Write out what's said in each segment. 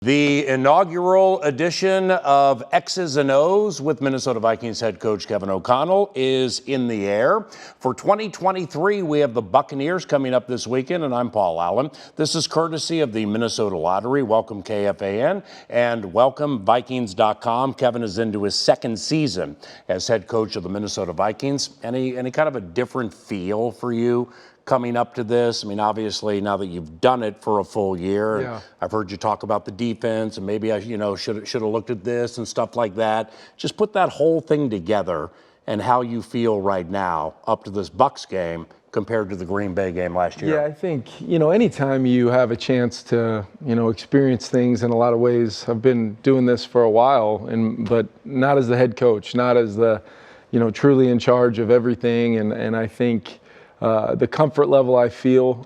The inaugural edition of X's and O's with Minnesota Vikings head coach Kevin O'Connell is in the air. For 2023, we have the Buccaneers coming up this weekend, and I'm Paul Allen. This is courtesy of the Minnesota Lottery. Welcome KFAN and welcome Vikings.com. Kevin is into his second season as head coach of the Minnesota Vikings. Any kind of a different feel for you coming up to this? I mean, obviously, now that you've done it for a full year, Yeah. I've heard you talk about the defense, and maybe I, should have looked at this and stuff like that. Just put that whole thing together and how you feel right now up to this Bucs game compared to the Green Bay game last year. Yeah, I think, anytime you have a chance to, experience things in a lot of ways, I've been doing this for a while, but not as the head coach, not as the, truly in charge of everything. And I think the comfort level I feel,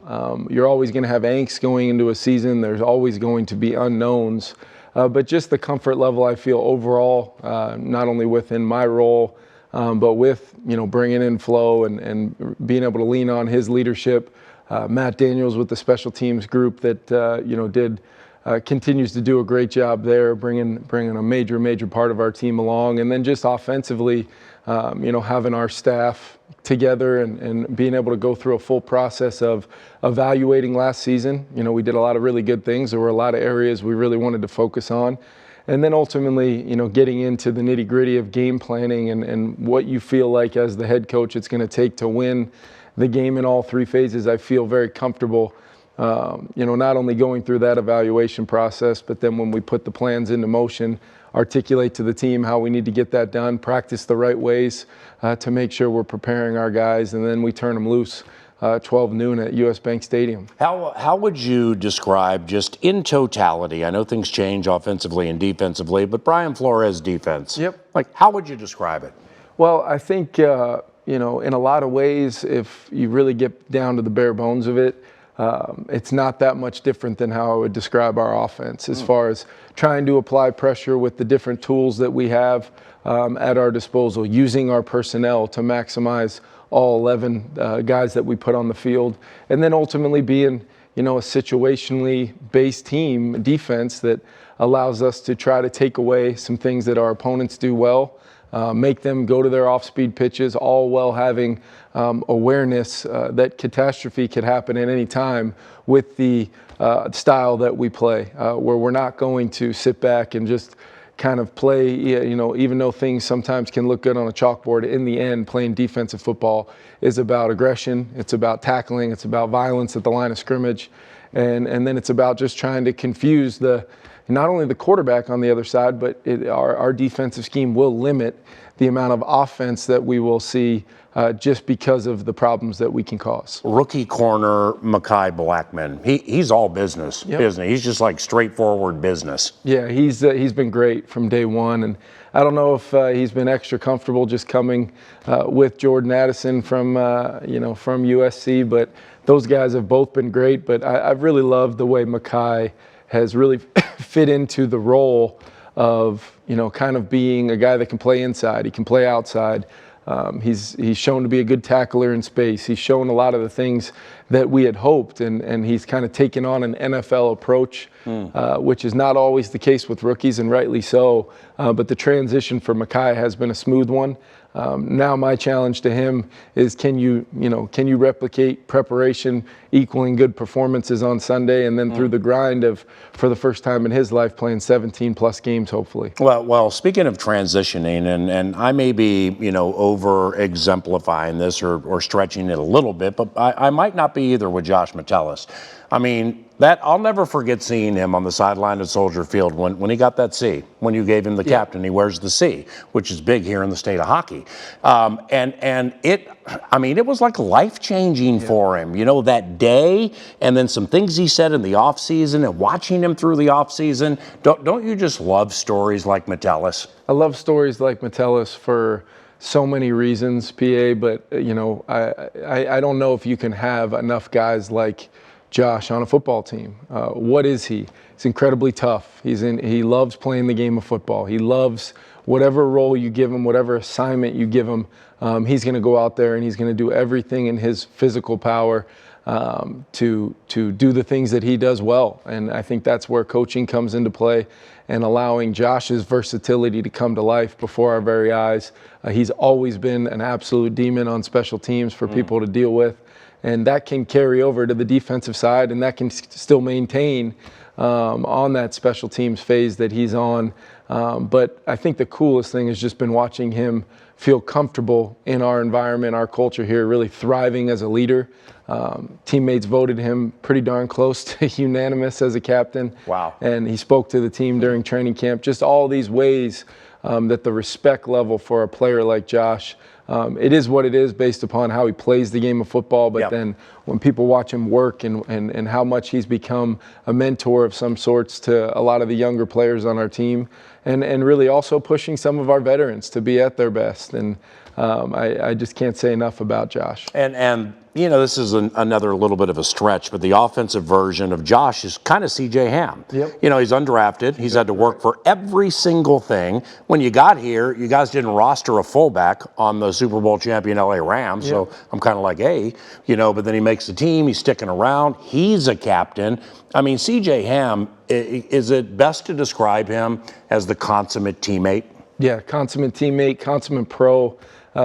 you're always going to have angst going into a season. There's always going to be unknowns. But just the comfort level I feel overall, not only within my role, but with, bringing in Flo and being able to lean on his leadership. Matt Daniels with the special teams group that, continues to do a great job there, bringing a major part of our team along. And then just offensively, having our staff together and being able to go through a full process of evaluating last season. We did a lot of really good things. There were a lot of areas we really wanted to focus on. And then ultimately, getting into the nitty gritty of game planning and what you feel like as the head coach it's going to take to win the game in all three phases. I feel very comfortable, not only going through that evaluation process, but then when we put the plans into motion, articulate to the team how we need to get that done, practice the right ways to make sure we're preparing our guys, and then we turn them loose 12 noon at US Bank Stadium. How would you describe, just in totality, I know things change offensively and defensively, but Brian Flores' defense, how would you describe it? Well, I think, in a lot of ways, if you really get down to the bare bones of it, it's not that much different than how I would describe our offense as far as trying to apply pressure with the different tools that we have at our disposal, using our personnel to maximize all 11 guys that we put on the field, and then ultimately being, a situationally based team defense that allows us to try to take away some things that our opponents do well, make them go to their off-speed pitches, all while having awareness that catastrophe could happen at any time with the style that we play, where we're not going to sit back and just kind of play, even though things sometimes can look good on a chalkboard, in the end, playing defensive football is about aggression, it's about tackling, it's about violence at the line of scrimmage, and then it's about just trying to confuse not only the quarterback on the other side, but our defensive scheme will limit the amount of offense that we will see just because of the problems that we can cause. Rookie corner Mekhi Blackmon, he's all business, isn't he? He's just like straightforward business. Yeah, he's been great from day one, and I don't know if he's been extra comfortable just coming with Jordan Addison from USC, but those guys have both been great. But I've really loved the way Mekhi has really fit into the role of, kind of being a guy that can play inside, he can play outside. He's shown to be a good tackler in space. He's shown a lot of the things that we had hoped, and he's kind of taken on an NFL approach, which is not always the case with rookies, and rightly so. But the transition for Mekhi has been a smooth one. Now my challenge to him is, can you replicate preparation equaling good performances on Sunday, and then through the grind of, for the first time in his life, playing 17 plus games, hopefully. Well, speaking of transitioning, and I may be, over exemplifying this or stretching it a little bit, but I might not be either with Josh Metellus. I mean, that I'll never forget seeing him on the sideline at Soldier Field when he got that C. When you gave him the captain, he wears the C, which is big here in the state of hockey. And it was like life-changing for him, that day, and then some things he said in the offseason and watching him through the offseason. Don't you just love stories like Metellus? I love stories like Metellus for so many reasons, PA, but I don't know if you can have enough guys like Josh on a football team. What is he? He's incredibly tough. He loves playing the game of football. He loves whatever role you give him, whatever assignment you give him. He's going to go out there and he's going to do everything in his physical power to do the things that he does well. And I think that's where coaching comes into play, and allowing Josh's versatility to come to life before our very eyes. He's always been an absolute demon on special teams for people to deal with, and that can carry over to the defensive side, and that can still maintain on that special teams phase that he's on. But I think the coolest thing has just been watching him feel comfortable in our environment, our culture here, really thriving as a leader. Teammates voted him pretty darn close to unanimous as a captain. Wow. And he spoke to the team during training camp. Just all these ways that the respect level for a player like Josh, it is what it is based upon how he plays the game of football. But then when people watch him work and how much he's become a mentor of some sorts to a lot of the younger players on our team, and really also pushing some of our veterans to be at their best. And I just can't say enough about Josh. And you know, this is another little bit of a stretch, but the offensive version of Josh is kind of C.J. Ham. Yep. You know, he's undrafted. He's had to work for every single thing. When you got here, you guys didn't roster a fullback on the Super Bowl champion LA Rams, so I'm kind of like, hey, you know, but then he makes the team. He's sticking around. He's a captain. I mean, C.J. Ham, is it best to describe him as the consummate teammate? Yeah, consummate teammate, consummate pro.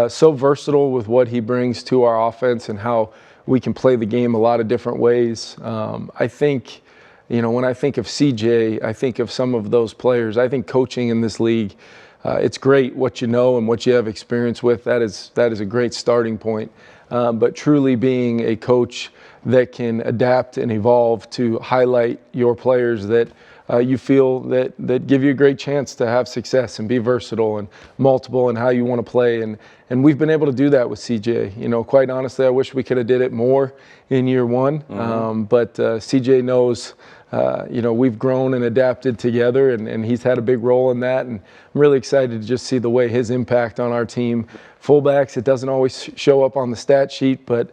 So versatile with what he brings to our offense and how we can play the game a lot of different ways. I think, you know, when I think of CJ, I think of some of those players. I think coaching in this league, it's great what you know and what you have experience with. That is a great starting point. But truly being a coach that can adapt and evolve to highlight your players that you feel that give you a great chance to have success and be versatile and multiple in how you want to play. And we've been able to do that with CJ. You know, quite honestly, I wish we could have did it more in year one. But CJ knows, you know, we've grown and adapted together, and he's had a big role in that. And I'm really excited to just see the way his impact on our team. Fullbacks, it doesn't always show up on the stat sheet, but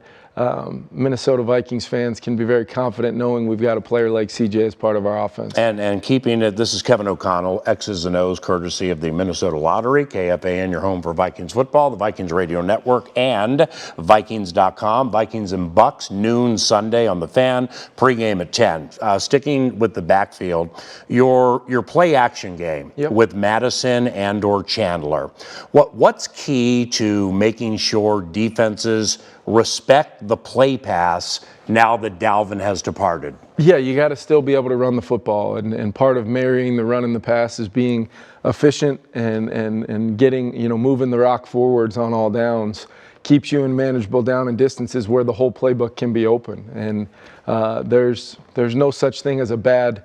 Minnesota Vikings fans can be very confident knowing we've got a player like CJ as part of our offense. And keeping it, this is Kevin O'Connell, X's and O's, courtesy of the Minnesota Lottery, KFAN, your home for Vikings football, the Vikings Radio Network, and Vikings.com. Vikings and Bucks, noon Sunday on the Fan, pregame at 10. Sticking with the backfield, your play action game with Madison and or Chandler. What's key to making sure defenses respect the play pass now that Dalvin has departed? Yeah, you got to still be able to run the football, and part of marrying the run and the pass is being efficient and getting, you know, moving the rock forwards on all downs. Keeps you in manageable down and distances where the whole playbook can be open. And there's no such thing as a bad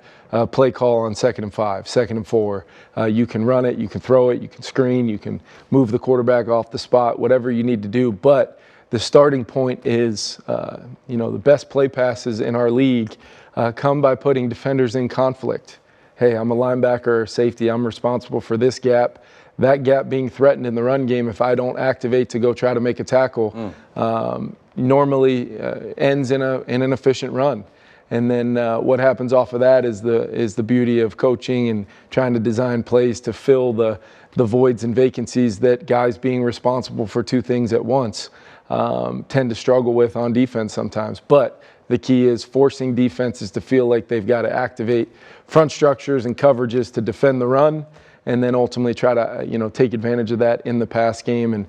play call on 2nd and 5, 2nd and 4. You can run it, you can throw it, you can screen, you can move the quarterback off the spot, whatever you need to do. But the starting point is, you know, the best play passes in our league come by putting defenders in conflict. Hey, I'm a linebacker or safety. I'm responsible for this gap. That gap being threatened in the run game, if I don't activate to go try to make a tackle, normally ends in an efficient run. And then what happens off of that is the beauty of coaching and trying to design plays to fill the voids and vacancies that guys being responsible for two things at once tend to struggle with on defense sometimes. But the key is forcing defenses to feel like they've got to activate front structures and coverages to defend the run, and then ultimately try to, you know, take advantage of that in the pass game. And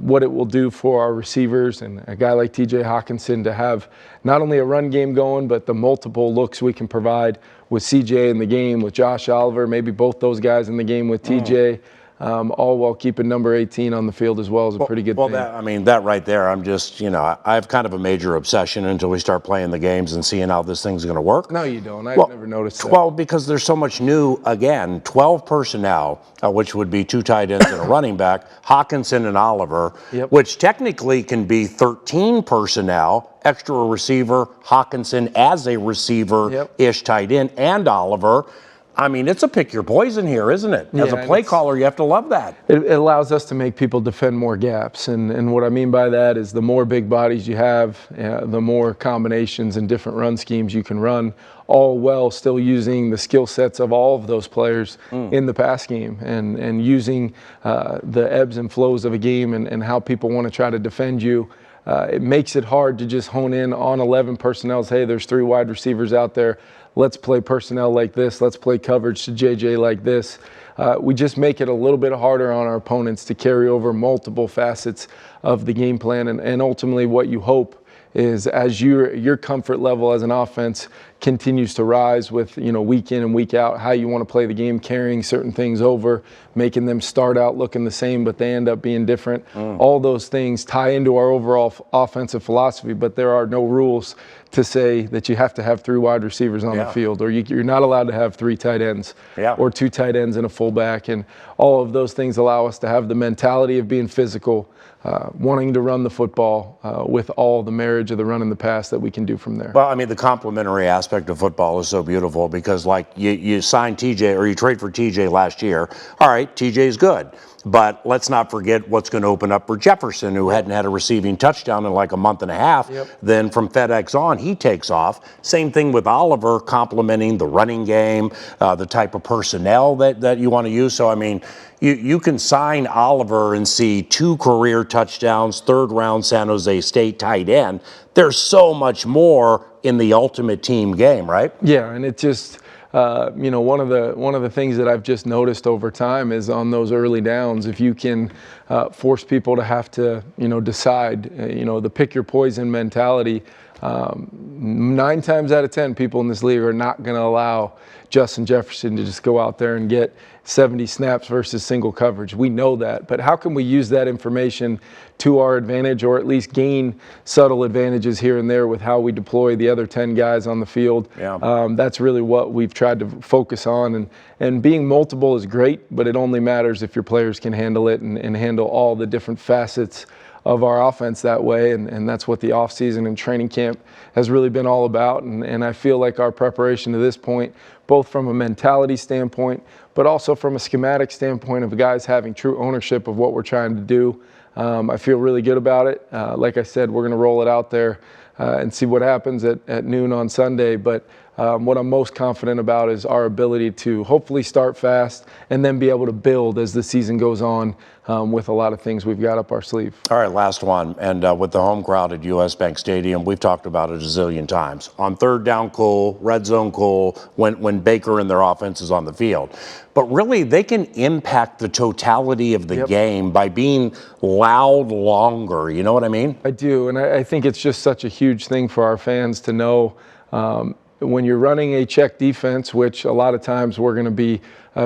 what it will do for our receivers and a guy like TJ Hawkinson to have not only a run game going, but the multiple looks we can provide with CJ in the game, with Josh Oliver, maybe both those guys in the game with TJ. All while keeping number 18 on the field as well is a pretty good thing. Well, that right there, I'm just, you know, I have kind of a major obsession until we start playing the games and seeing how this thing's going to work. No, you don't. I've never noticed that. Well, because there's so much new, again, 12 personnel, which would be 2 tight ends and a running back, Hawkinson and Oliver, which technically can be 13 personnel, extra receiver, Hawkinson as a receiver-ish tight end, and Oliver. I mean, it's a pick your poison here, isn't it? As a Yeah, play caller, you have to love that. It allows us to make people defend more gaps. And what I mean by that is the more big bodies you have, the more combinations and different run schemes you can run, all while still using the skill sets of all of those players in the pass game and using the ebbs and flows of a game and how people want to try to defend you. It makes it hard to just hone in on 11 personnel. Hey, there's 3 wide receivers out there. Let's play personnel like this. Let's play coverage to JJ like this. We just make it a little bit harder on our opponents to carry over multiple facets of the game plan. And ultimately what you hope is as your comfort level as an offense continues to rise with, week in and week out, how you want to play the game, carrying certain things over, making them start out looking the same, but they end up being different. All those things tie into our overall offensive philosophy, but there are no rules to say that you have to have 3 wide receivers on the field, or you're not allowed to have 3 tight ends or 2 tight ends and a fullback. And all of those things allow us to have the mentality of being physical, wanting to run the football with all the marriage of the run and the pass that we can do from there. Well, I mean, the complementary aspect of football is so beautiful because, like, you signed TJ or you trade for TJ last year. All right, TJ's good. But let's not forget what's going to open up for Jefferson, who hadn't had a receiving touchdown in like a month and a half. Then from FedEx on, he takes off. Same thing with Oliver, complementing the running game, the type of personnel that you want to use. So, I mean, you can sign Oliver and see 2 career touchdowns, 3rd round San Jose State tight end. There's so much more in the ultimate team game, right? Yeah, and it just... one of the things that I've just noticed over time is on those early downs, if you can force people to have to, decide, the pick your poison mentality, 9 times out of 10 people in this league are not going to allow Justin Jefferson to just go out there and get 70 snaps versus single coverage. We know that, but how can we use that information to our advantage, or at least gain subtle advantages here and there with how we deploy the other 10 guys on the field? That's really what we've tried to focus on, and being multiple is great, but it only matters if your players can handle it and handle all the different facets of our offense that way, and that's what the offseason and training camp has really been all about. And I feel like our preparation to this point, both from a mentality standpoint, but also from a schematic standpoint of guys having true ownership of what we're trying to do, I feel really good about it. Like I said, we're going to roll it out there and see what happens at noon on Sunday. But what I'm most confident about is our ability to hopefully start fast and then be able to build as the season goes on with a lot of things we've got up our sleeve. All right, last one. And with the home crowd at US Bank Stadium, we've talked about it a zillion times. On 3rd down, cool. Red zone, cool. When Baker and their offense is on the field. But really, they can impact the totality of the game by being loud longer. You know what I mean? I do, and I think it's just such a huge thing for our fans to know. When you're running a check defense, which a lot of times we're going to be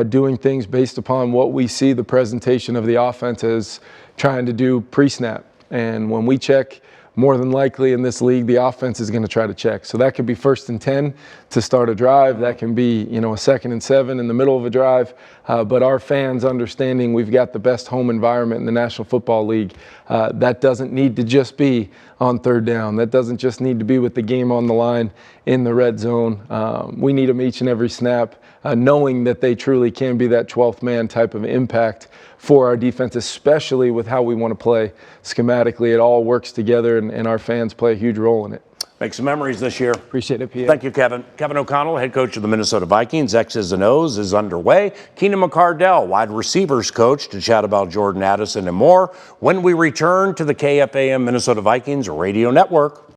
doing things based upon what we see the presentation of the offense is trying to do pre-snap. And when we check, more than likely in this league, the offense is going to try to check. So that could be 1st and 10 to start a drive. That can be, a 2nd and 7 in the middle of a drive. But our fans understanding we've got the best home environment in the National Football League. That doesn't need to just be on 3rd down. That doesn't just need to be with the game on the line in the red zone. We need them each and every snap, knowing that they truly can be that 12th man type of impact for our defense, especially with how we want to play schematically. It all works together, and our fans play a huge role in it. Make some memories this year. Appreciate it, Pierre. Thank you, Kevin. Kevin O'Connell, head coach of the Minnesota Vikings. X's and O's is underway. Keenan McCardell, wide receivers coach, to chat about Jordan Addison and more when we return to the KFAN Minnesota Vikings Radio Network.